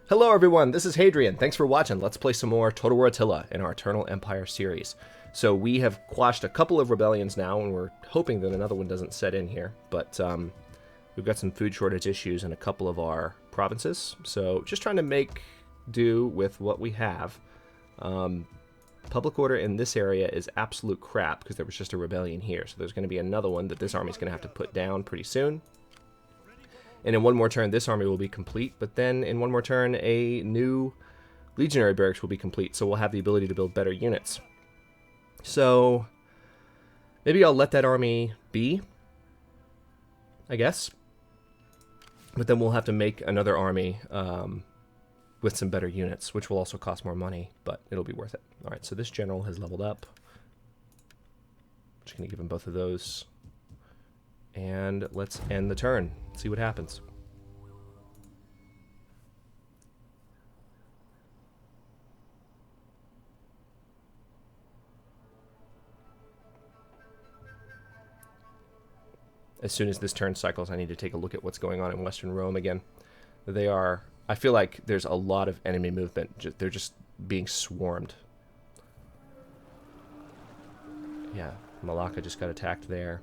Hello everyone, this is Hadrian. Thanks for watching. Let's play some more Total War Attila in our Eternal Empire series. So we have quashed a couple of rebellions now, and we're hoping that another one doesn't set in here. But we've got some food shortage issues in a couple of our provinces. So just trying to make do with what we have. Public order in this area is absolute crap because there was just a rebellion here. So there's going to be another one that this army's going to have to put down pretty soon. And in one more turn, this army will be complete. But then in one more turn, a new legionary barracks will be complete. So we'll have the ability to build better units. So maybe I'll let that army be, I guess. But then we'll have to make another army with some better units, which will also cost more money, but it'll be worth it. All right, so this general has leveled up. Just going to give him both of those. And let's end the turn. See what happens. As soon as this turn cycles, I need to take a look at what's going on in Western Rome again. They are... I feel like there's a lot of enemy movement. They're just being swarmed. Yeah, Malacca just got attacked there.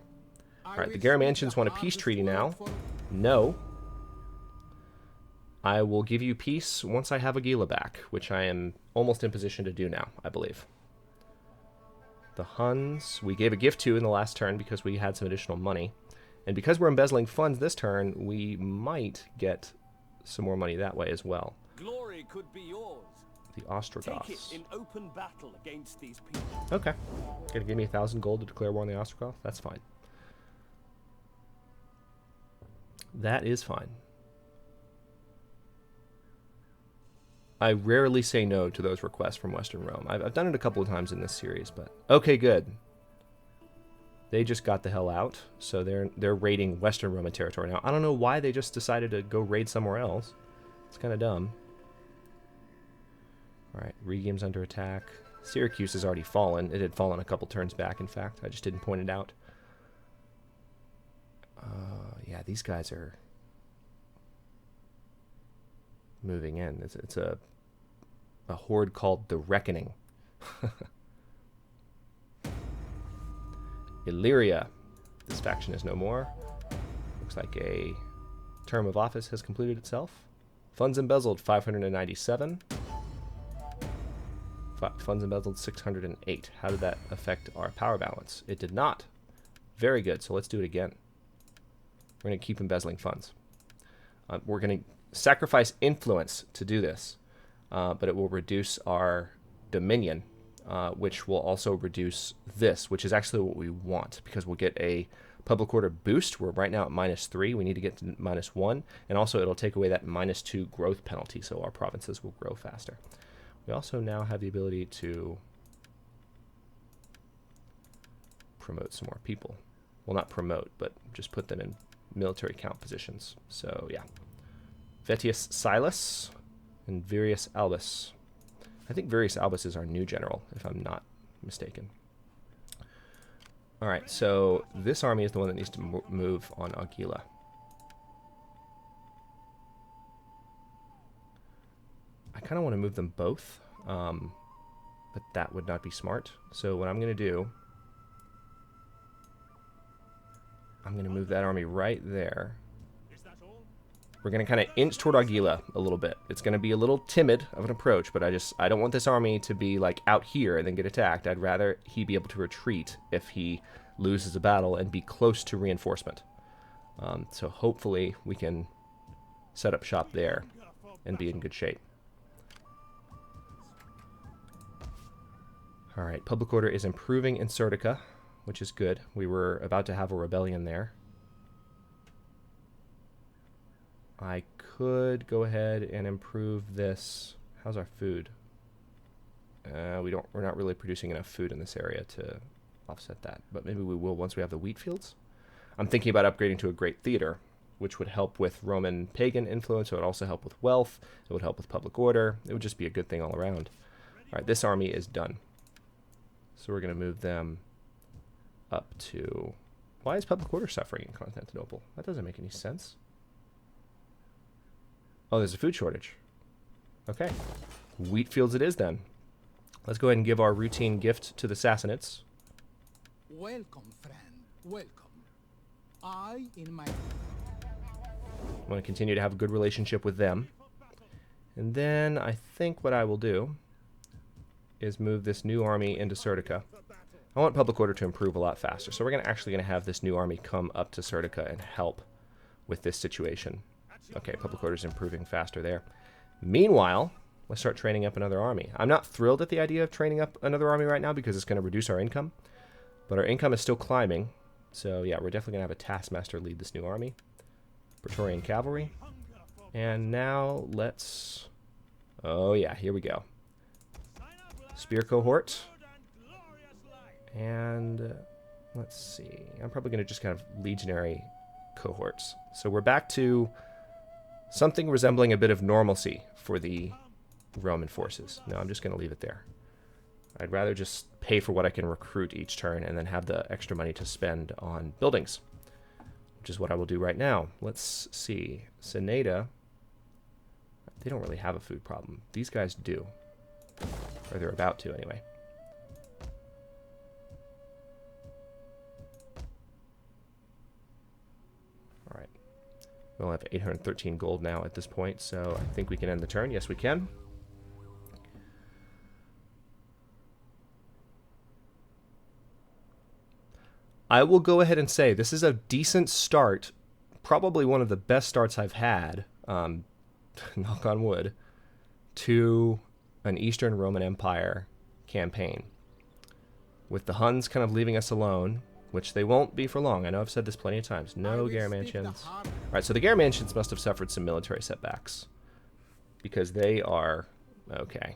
Alright, the Garamantians want a peace treaty now. No. I will give you peace once I have Attila back, which I am almost in position to do now, I believe. The Huns, we gave a gift to in the last turn because we had some additional money. And because we're embezzling funds this turn, we might get some more money that way as well. Glory could be yours. The Ostrogoths. Take it in open battle against these people. Okay. Gonna give me 1,000 gold to declare war on the Ostrogoths? That's fine. That is fine. I rarely say no to those requests from Western Rome. I've done it a couple of times in this series, but... Okay, good. They just got the hell out, so they're raiding Western Roman territory now. I don't know why they just decided to go raid somewhere else. It's kind of dumb. Alright, Rhegium's under attack. Syracuse has already fallen. It had fallen a couple turns back, in fact. I just didn't point it out. Yeah, these guys are moving in. It's a horde called the Reckoning. Illyria. This faction is no more. Looks like a term of office has completed itself. Funds embezzled 597. Funds embezzled 608. How did that affect our power balance? It did not. Very good. So let's do it again. We're going to keep embezzling funds. We're going to sacrifice influence to do this, but it will reduce our dominion, which will also reduce this, which is actually what we want, because we'll get a public order boost. We're right now at -3. We need to get to -1, and also it'll take away that -2 growth penalty, so our provinces will grow faster. We also now have the ability to promote some more people. Well, not promote, but just put them in military count positions. So, yeah. Vettius Silas and Virius Albus. I think Virius Albus is our new general, if I'm not mistaken. Alright, so this army is the one that needs to move on Attila. I kind of want to move them both, but that would not be smart. So what I'm going to do... I'm going to move that army right there. We're going to kind of inch toward Attila a little bit. It's going to be a little timid of an approach, but I don't want this army to be like out here and then get attacked. I'd rather he be able to retreat if he loses a battle and be close to reinforcement. So hopefully we can set up shop there and be in good shape. Alright, public order is improving in Serdica, which is good. We were about to have a rebellion there. I could go ahead and improve this. How's our food? We're not really producing enough food in this area to offset that, but maybe we will once we have the wheat fields. I'm thinking about upgrading to a great theater, which would help with Roman pagan influence. It would also help with wealth. It would help with public order. It would just be a good thing all around. All right, this army is done. So we're going to move them up to... Why is public order suffering in Constantinople? That doesn't make any sense. Oh, there's a food shortage. Okay. Wheat fields it is then. Let's go ahead and give our routine gift to the Sassanids. Welcome, friend. Welcome. I'm going to continue to have a good relationship with them. And then I think what I will do is move this new army into Serdica. I want public order to improve a lot faster, so we're actually going to have this new army come up to Serdica and help with this situation. Okay, public order is improving faster there. Meanwhile, let's start training up another army. I'm not thrilled at the idea of training up another army right now because it's going to reduce our income, but our income is still climbing. So yeah, we're definitely going to have a taskmaster lead this new army. Praetorian cavalry. And now let's... Oh yeah, here we go. Spear cohort. And let's see. I'm probably going to just kind of legionary cohorts. So we're back to something resembling a bit of normalcy for the Roman forces. No, I'm just going to leave it there. I'd rather just pay for what I can recruit each turn and then have the extra money to spend on buildings, which is what I will do right now. Let's see. Seneda, they don't really have a food problem. These guys do. Or they're about to, anyway. Alright. We'll have 813 gold now at this point, so I think we can end the turn. Yes, we can. I will go ahead and say this is a decent start, probably one of the best starts I've had, knock on wood, to an Eastern Roman Empire campaign. With the Huns kind of leaving us alone, which they won't be for long. I know I've said this plenty of times. No Garamantians. Alright, so the Garamantians must have suffered some military setbacks. Because they are... Okay.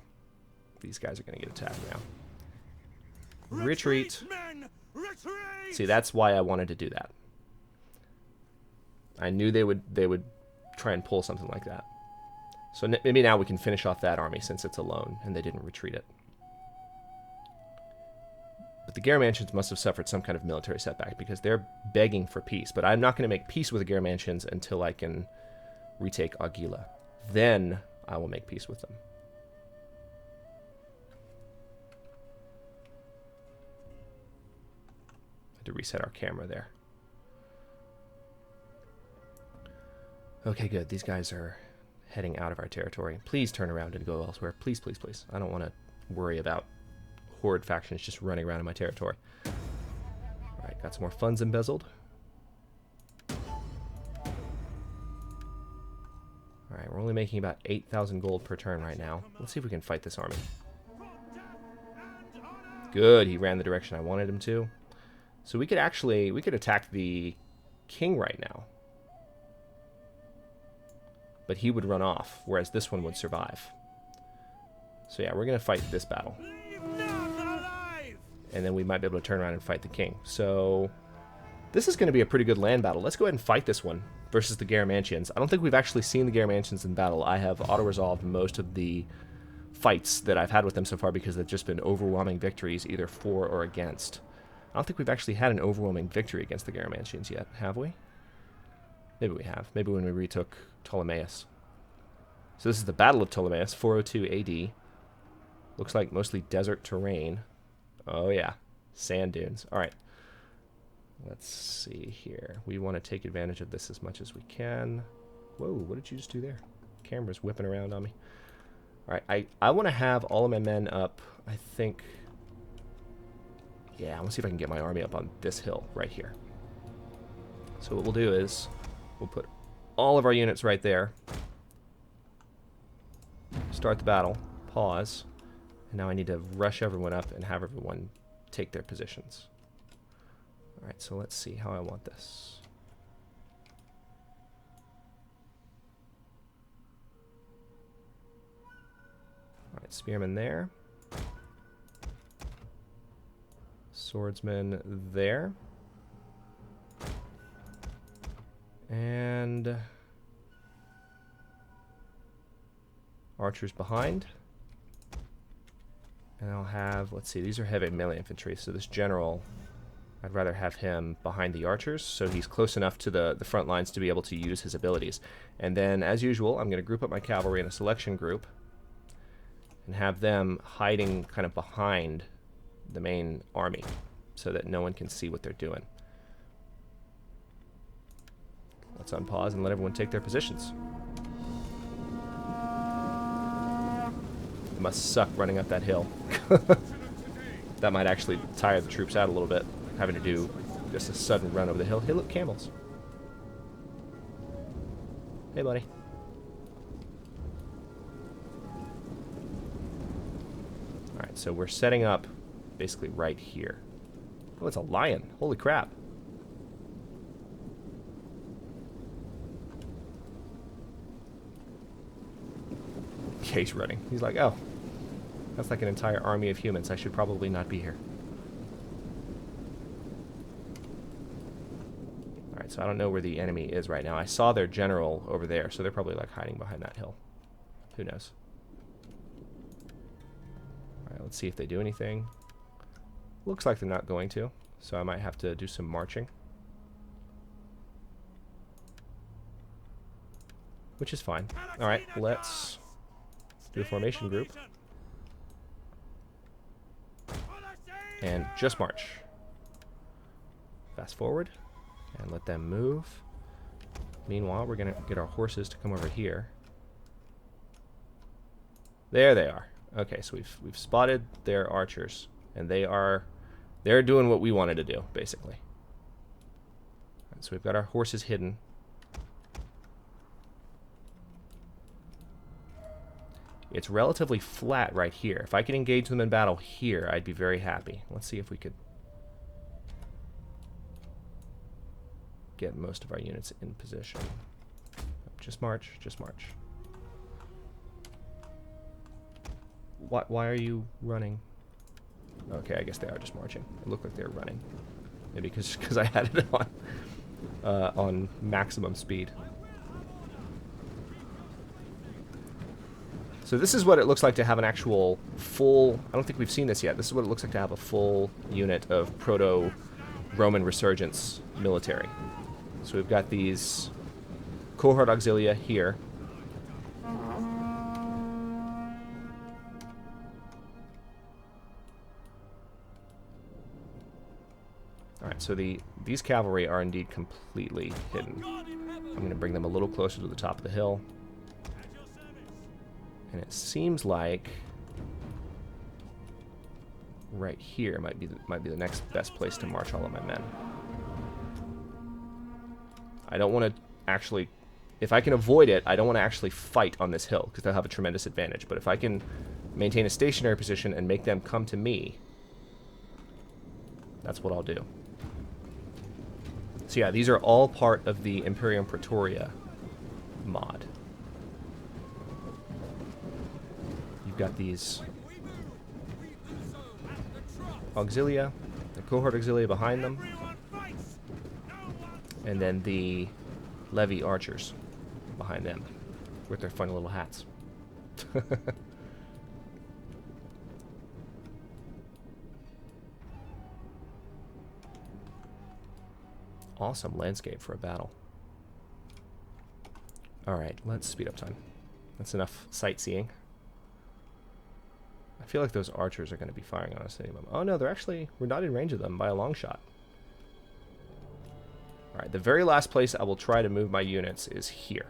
These guys are going to get attacked now. Retreat. See, that's why I wanted to do that. I knew they would try and pull something like that. So maybe now we can finish off that army since it's alone and they didn't retreat it. But the Garamantians must have suffered some kind of military setback because they're begging for peace. But I'm not going to make peace with the Garamantians until I can retake Augila. Then I will make peace with them. Had to reset our camera there. Okay, good. These guys are heading out of our territory. Please turn around and go elsewhere. Please, please, please. I don't want to worry about horde factions just running around in my territory. Alright, got some more funds embezzled. Alright, we're only making about 8,000 gold per turn right now. Let's see if we can fight this army. Good, he ran the direction I wanted him to. So we could attack the king right now. But he would run off, whereas this one would survive. So yeah, we're going to fight this battle. And then we might be able to turn around and fight the king. So this is going to be a pretty good land battle. Let's go ahead and fight this one versus the Garamantians. I don't think we've actually seen the Garamantians in battle. I have auto-resolved most of the fights that I've had with them so far because they've just been overwhelming victories either for or against. I don't think we've actually had an overwhelming victory against the Garamantians yet, have we? Maybe we have. Maybe when we retook Ptolemais. So this is the Battle of Ptolemais, 402 AD. Looks like mostly desert terrain. Oh yeah, sand dunes. Alright. Let's see here. We want to take advantage of this as much as we can. Whoa, what did you just do there? Camera's whipping around on me. Alright, I want to have all of my men up, I think... Yeah, I want to see if I can get my army up on this hill right here. So what we'll do is we'll put all of our units right there. Start the battle. Pause. And now I need to rush everyone up and have everyone take their positions. Alright, so let's see how I want this. Alright, spearmen there. Swordsman there. And archers behind. And I'll have, let's see, these are heavy melee infantry, so this general, I'd rather have him behind the archers, so he's close enough to the front lines to be able to use his abilities. And then, as usual, I'm going to group up my cavalry in a selection group. and have them hiding kind of behind the main army so that no one can see what they're doing. Let's unpause and let everyone take their positions. It must suck running up that hill. That might actually tire the troops out a little bit, having to do just a sudden run over the hill. Hey, look, camels. Hey, buddy. Alright, so we're setting up basically right here. Oh, it's a lion. Holy crap. Yeah, he's running. He's like, oh, that's like an entire army of humans. I should probably not be here. Alright, so I don't know where the enemy is right now. I saw their general over there, so they're probably like hiding behind that hill. Who knows? Alright, let's see if they do anything. Looks like they're not going to, so I might have to do some marching. Which is fine. Alright, let's do a formation group. And just march. Fast forward. And let them move. Meanwhile, we're going to get our horses to come over here. There they are. Okay, so we've spotted their archers. And they're doing what we wanted to do, basically. Right, so we've got our horses hidden. It's relatively flat right here. If I could engage them in battle here, I'd be very happy. Let's see if we could get most of our units in position. Just march, just march. Why are you running? Okay, I guess they are just marching. It looked like they were running. Maybe because I had it on maximum speed. So this is what it looks like to have an actual full... I don't think we've seen this yet. This is what it looks like to have a full unit of proto-Roman resurgence military. So we've got these cohort auxilia here. Alright, so these cavalry are indeed completely hidden. I'm going to bring them a little closer to the top of the hill. And it seems like right here might be the next best place to march all of my men. I don't want to actually... If I can avoid it, I don't want to actually fight on this hill, because they'll have a tremendous advantage. But if I can maintain a stationary position and make them come to me, that's what I'll do. So yeah, these are all part of the Imperium Praetoria mod. You've got these auxilia, the cohort auxilia behind them, and then the levy archers behind them with their funny little hats. Awesome landscape for a battle. Alright, let's speed up time. That's enough sightseeing. I feel like those archers are going to be firing on us any moment. Oh no, we're not in range of them by a long shot. Alright, the very last place I will try to move my units is here.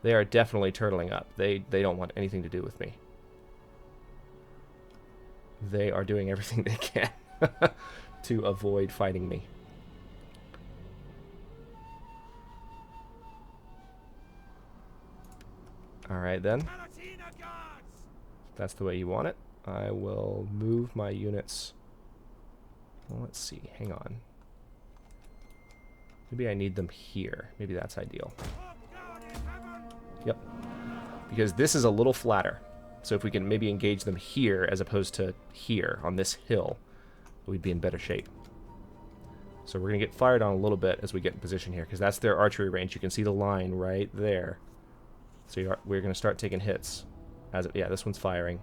They are definitely turtling up. They don't want anything to do with me. They are doing everything they can to avoid fighting me. Alright then. If that's the way you want it, I will move my units. Well, let's see. Hang on. Maybe I need them here. Maybe that's ideal. Yep. Because this is a little flatter. So if we can maybe engage them here as opposed to here on this hill, we'd be in better shape. So we're going to get fired on a little bit as we get in position here, because that's their archery range. You can see the line right there. So we're going to start taking hits. Yeah, this one's firing.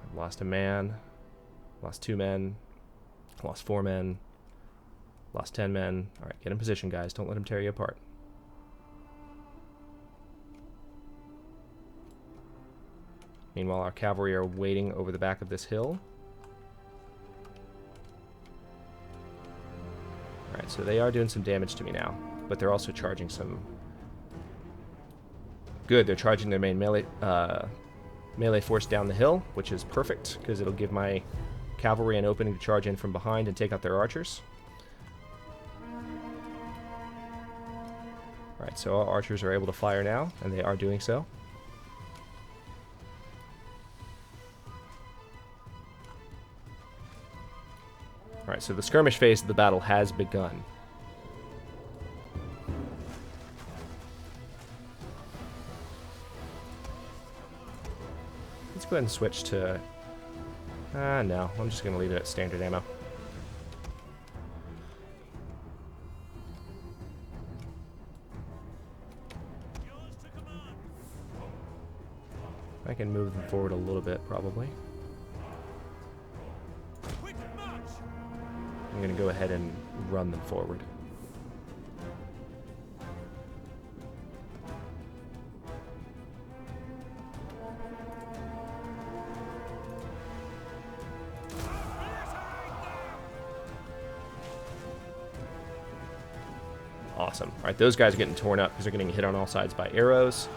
I've lost a man. Lost 2 men. Lost 4 men. Lost 10 men. Alright, get in position, guys. Don't let them tear you apart. Meanwhile, our cavalry are waiting over the back of this hill. Alright, so they are doing some damage to me now, but they're also charging some... Good, they're charging their main melee force down the hill, which is perfect, because it'll give my cavalry an opening to charge in from behind and take out their archers. Alright, so our archers are able to fire now, and they are doing so. Alright, so the skirmish phase of the battle has begun. Let's go ahead and switch to... no, I'm just going to leave it at standard ammo. I can move them forward a little bit, probably. I'm going to go ahead and run them forward. Awesome. All right, those guys are getting torn up because they're getting hit on all sides by arrows.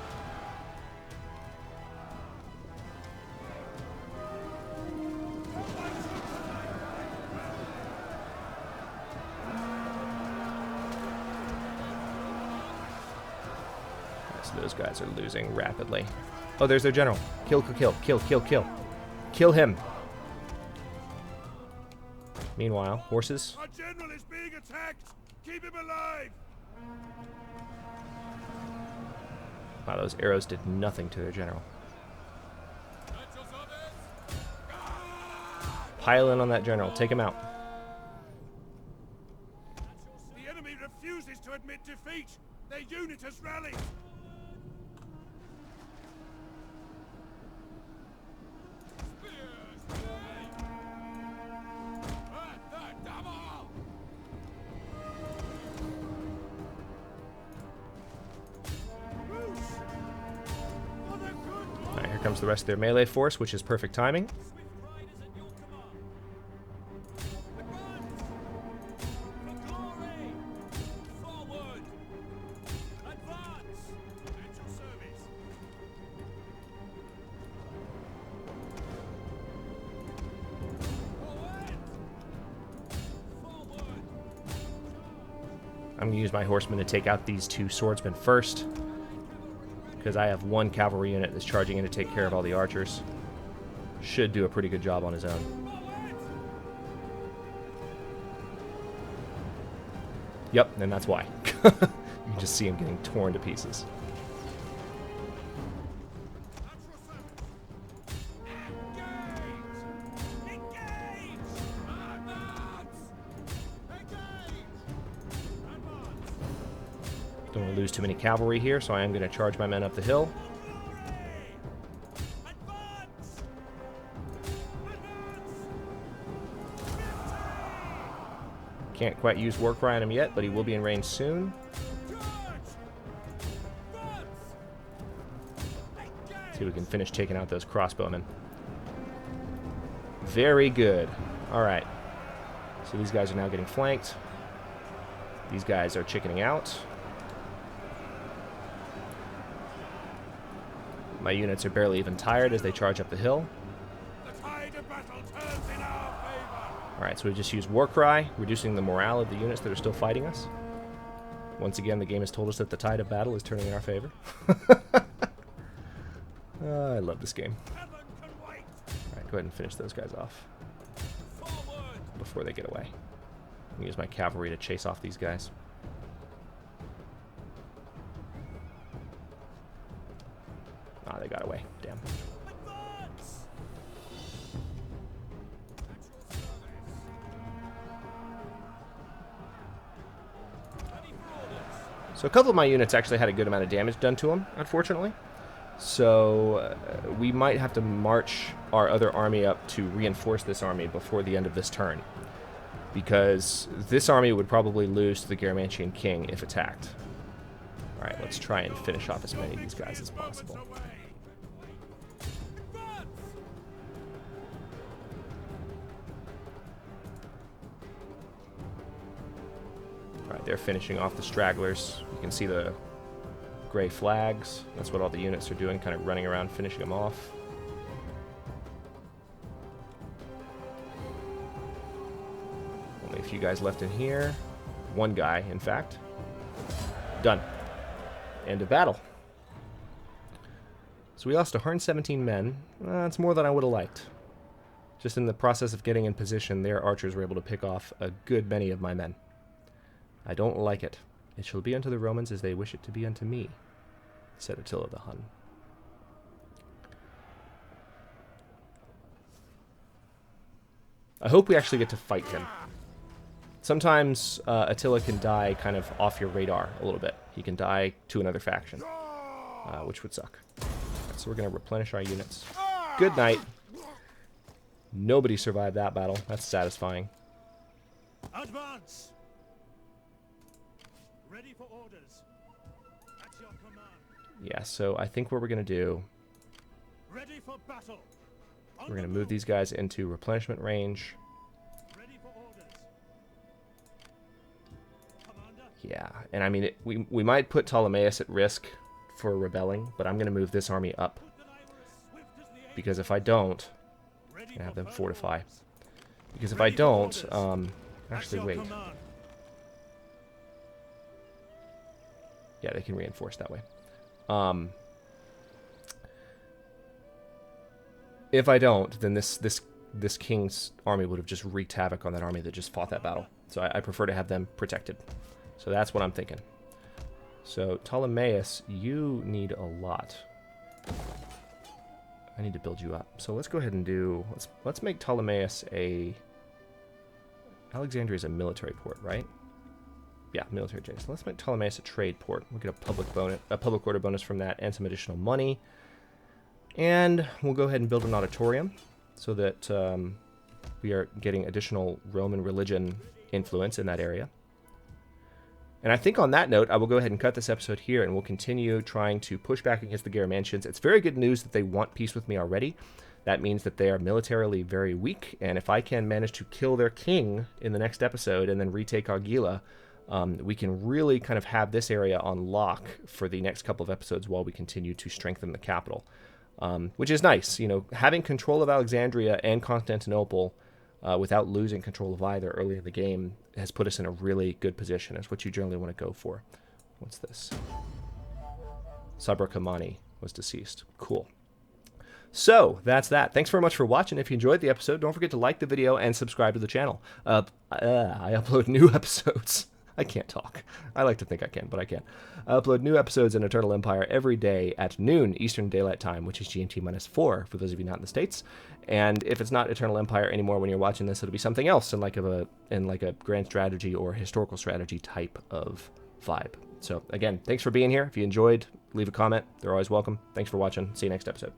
Those guys are losing rapidly. Oh, there's their general. Kill, kill, kill, kill, kill, kill. Kill him. Meanwhile, horses. Our general is being attacked. Keep him alive. Wow, those arrows did nothing to their general. Pile in on that general. Take him out. The enemy refuses to admit defeat. Their unit has rallied. Alright, here comes the rest of their melee force, which is perfect timing. I'm going to use my horsemen to take out these two swordsmen first, because I have one cavalry unit that's charging in to take care of all the archers. Should do a pretty good job on his own. Yep, and that's why. You can just see him getting torn to pieces. Don't want to lose too many cavalry here, so I am going to charge my men up the hill. Can't quite use war cry on him yet, but he will be in range soon. See if we can finish taking out those crossbowmen. Very good. Alright. So these guys are now getting flanked. These guys are chickening out. My units are barely even tired as they charge up the hill. Alright, so we just use war cry, reducing the morale of the units that are still fighting us. Once again, the game has told us that the tide of battle is turning in our favor. I love this game. Alright, go ahead and finish those guys off before they get away. I'm going to use my cavalry to chase off these guys. Ah, they got away. Damn. So a couple of my units actually had a good amount of damage done to them, unfortunately. So we might have to march our other army up to reinforce this army before the end of this turn, because this army would probably lose to the Garamantian king if attacked. Alright, let's try and finish off as many of these guys as possible. They're finishing off the stragglers. You can see the gray flags. That's what all the units are doing, kind of running around, finishing them off. Only a few guys left in here. One guy, in fact. Done. End of battle. So we lost 117 men. That's more than I would have liked. Just in the process of getting in position, their archers were able to pick off a good many of my men. I don't like it. It shall be unto the Romans as they wish it to be unto me, said Attila the Hun. I hope we actually get to fight him. Sometimes Attila can die kind of off your radar a little bit. He can die to another faction, which would suck. So we're going to replenish our units. Good night. Nobody survived that battle. That's satisfying. Advance! Ready for orders. At your command. Yeah, so I think what we're going to do, Ready for battle. we're going to move these guys into replenishment range. Ready for orders. Commander. Yeah, and I mean, we might put Ptolemaeus at risk for rebelling, but I'm going to move this army up. Because if I don't, I'm going to have them fortify. Because if I don't, actually wait. Yeah, they can reinforce that way. If I don't, then this king's army would have just wreaked havoc on that army that just fought that battle. So I prefer to have them protected. So that's what I'm thinking. So Ptolemaeus, you need a lot. I need to build you up. So let's go ahead and do, let's make Ptolemaeus a, Alexandria is a military port, right? Yeah, military base. So let's make Ptolemaeus a trade port. We'll get a public order bonus from that and some additional money. And we'll go ahead and build an auditorium so that we are getting additional Roman religion influence in that area. And I think on that note, I will go ahead and cut this episode here, and we'll continue trying to push back against the Garamantians. It's very good news that they want peace with me already. That means that they are militarily very weak, and if I can manage to kill their king in the next episode and then retake Argila, we can really kind of have this area on lock for the next couple of episodes while we continue to strengthen the capital, which is nice. You know, having control of Alexandria and Constantinople without losing control of either early in the game has put us in a really good position. It's what you generally want to go for. What's this? Sabra Kamani was deceased. Cool. So, that's that. Thanks very much for watching. If you enjoyed the episode, don't forget to like the video and subscribe to the channel. I upload new episodes. I can't talk. I like to think I can, but I can't. I upload new episodes in Eternal Empire every day at noon Eastern Daylight Time, which is GMT-4 for those of you not in the States. And if it's not Eternal Empire anymore when you're watching this, it'll be something else in like a grand strategy or historical strategy type of vibe. So again, thanks for being here. If you enjoyed, leave a comment. They're always welcome. Thanks for watching. See you next episode.